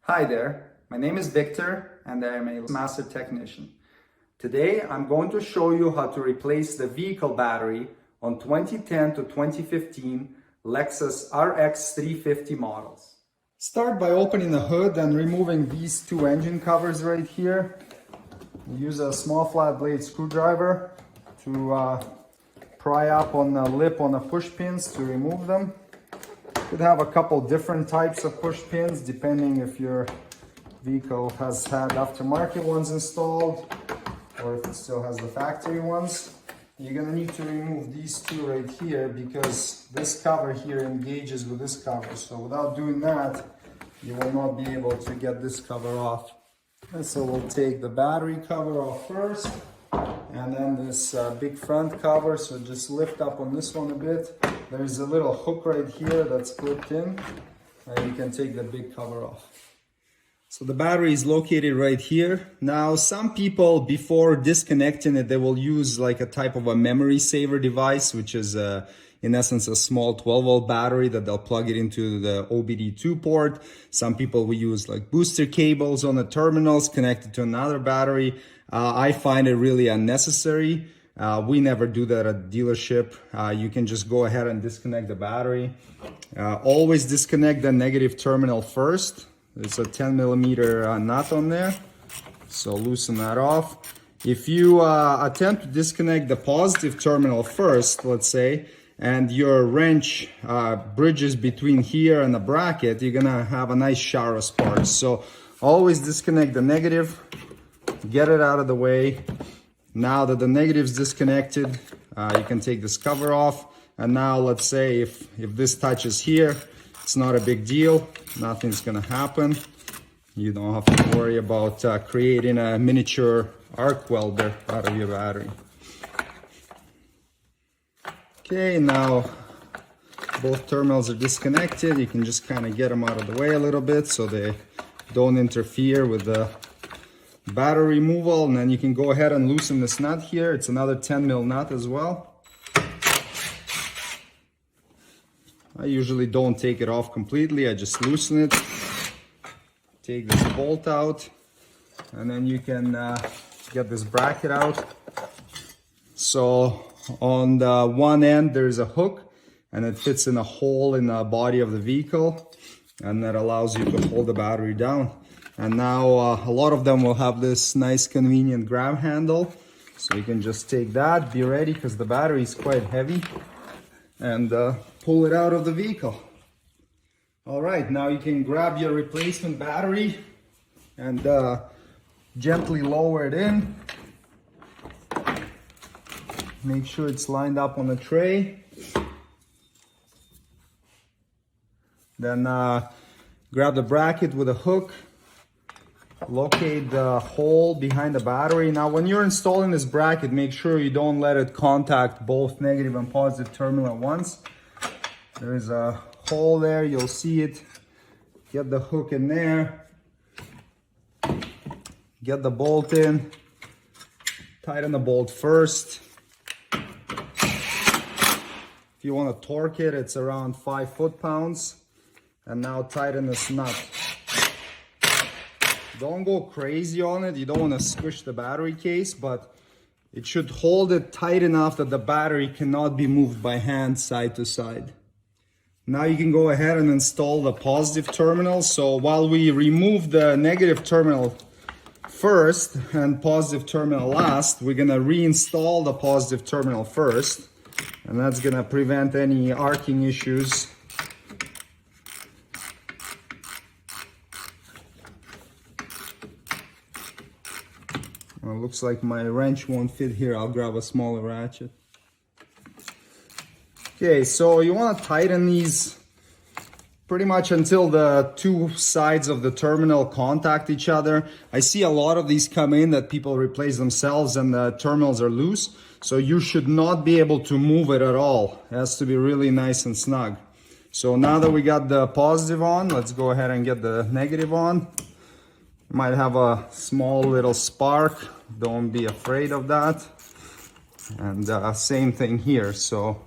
Hi there, my name is Victor and I am a master technician. Today I'm going to show you how to replace the vehicle battery on 2010 to 2015 Lexus RX350 models. Start by opening the hood and removing these two engine covers right here. Use a small flat blade screwdriver to pry up on the lip on the push pins to remove them. Could have a couple different types of push pins depending if your vehicle has had aftermarket ones installed or if it still has the factory ones. You're gonna need to remove these two right here because this cover here engages with this cover. So without doing that, you will not be able to get this cover off. And so we'll take the battery cover off first, and then this big front cover. So just lift up on this one a bit. There's a little hook right here that's clipped in, and you can take the big cover off. So the battery is located right here. Now, some people, before disconnecting it, they will use like a type of a memory saver device, which is in essence a small 12-volt battery that they'll plug it into the OBD2 port. Some people will use like booster cables on the terminals connected to another battery. I find it really unnecessary. We never do that at dealership. You can just go ahead and disconnect the battery. Always disconnect the negative terminal first. There's a 10mm nut on there, so loosen that off. If you attempt to disconnect the positive terminal first, let's say, and your wrench bridges between here and the bracket, you're gonna have a nice shower of sparks. So always disconnect the negative, get it out of the way. Now that the negative's disconnected, you can take this cover off. And now let's say if this touches here, it's not a big deal. Nothing's gonna happen. You don't have to worry about creating a miniature arc welder out of your battery. Okay, now both terminals are disconnected. You can just kind of get them out of the way a little bit so they don't interfere with the battery removal. And then you can go ahead and loosen this nut here. It's another 10mm nut as well. I usually don't take it off completely. I just loosen it. Take this bolt out, and then you can get this bracket out. So on the one end there's a hook, and it fits in a hole in the body of the vehicle, and that allows you to hold the battery down. And now a lot of them will have this nice convenient grab handle, so you can just take that, be ready, because the battery is quite heavy, and pull it out of the vehicle. All right, now you can grab your replacement battery and gently lower it in. Make sure it's lined up on the tray. Then grab the bracket with a hook. Locate the hole behind the battery. Now, when you're installing this bracket, make sure you don't let it contact both negative and positive terminal at once. There is a hole there, you'll see it. Get the hook in there. Get the bolt in. Tighten the bolt first. If you want to torque it, it's around 5 foot-pounds. And now tighten this nut. Don't go crazy on it. You don't want to squish the battery case, but it should hold it tight enough that the battery cannot be moved by hand side to side. Now you can go ahead and install the positive terminal. So while we remove the negative terminal first and positive terminal last, we're gonna reinstall the positive terminal first, and that's gonna prevent any arcing issues. Well, looks like my wrench won't fit here. I'll grab a smaller ratchet. Okay, so you want to tighten these pretty much until the two sides of the terminal contact each other. I see a lot of these come in that people replace themselves and the terminals are loose. So you should not be able to move it at all. It has to be really nice and snug. So now that we got the positive on, let's go ahead and get the negative on. Might have a small little spark. Don't be afraid of that. And same thing here. So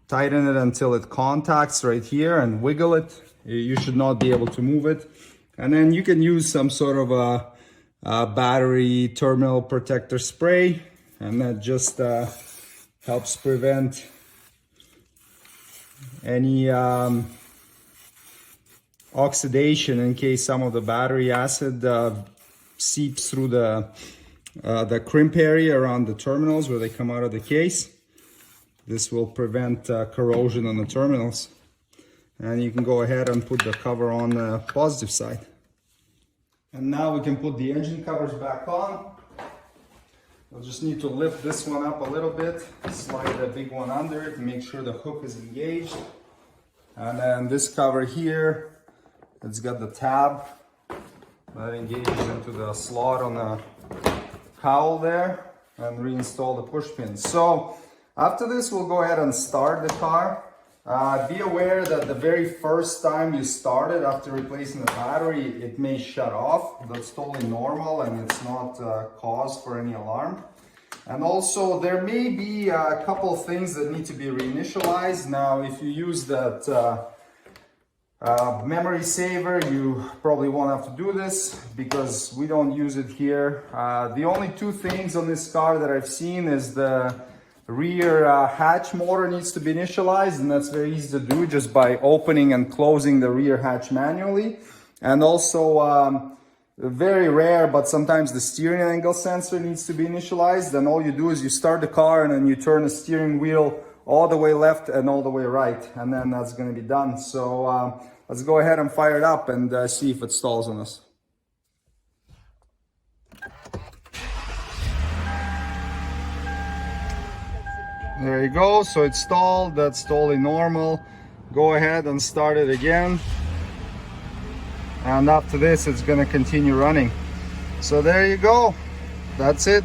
tighten it until it contacts right here and wiggle it. You should not be able to move it. And then you can use some sort of a battery terminal protector spray, and that just helps prevent any oxidation in case some of the battery acid seeps through the crimp area around the terminals where they come out of the case. This will prevent corrosion on the terminals. And you can go ahead and put the cover on the positive side. And now we can put the engine covers back on. We'll just need to lift this one up a little bit, slide the big one under it to make sure the hook is engaged. And then this cover here, it's got the tab that engages into the slot on the cowl there, and reinstall the push pins. So after this, we'll go ahead and start the car. Be aware that the very first time you start it after replacing the battery, it may shut off. That's totally normal, and it's not cause for any alarm. And also there may be a couple of things that need to be reinitialized. Now if you use that memory saver, you probably won't have to do this because we don't use it here. The only two things on this car that I've seen is the rear hatch motor needs to be initialized, and that's very easy to do just by opening and closing the rear hatch manually. And also very rare, but sometimes the steering angle sensor needs to be initialized, and all you do is you start the car and then you turn the steering wheel all the way left and all the way right, and then that's going to be done. So let's go ahead and fire it up and see if it stalls on us. There you go, so it's stalled. That's totally normal. Go ahead and start it again. And after this, it's gonna continue running. So there you go. That's it.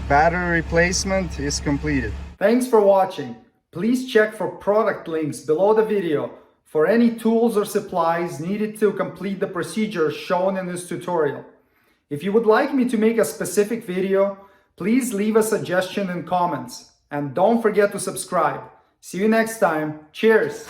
Battery replacement is completed. Thanks for watching. Please check for product links below the video for any tools or supplies needed to complete the procedure shown in this tutorial. If you would like me to make a specific video, please leave a suggestion in comments. And don't forget to subscribe. See you next time. Cheers!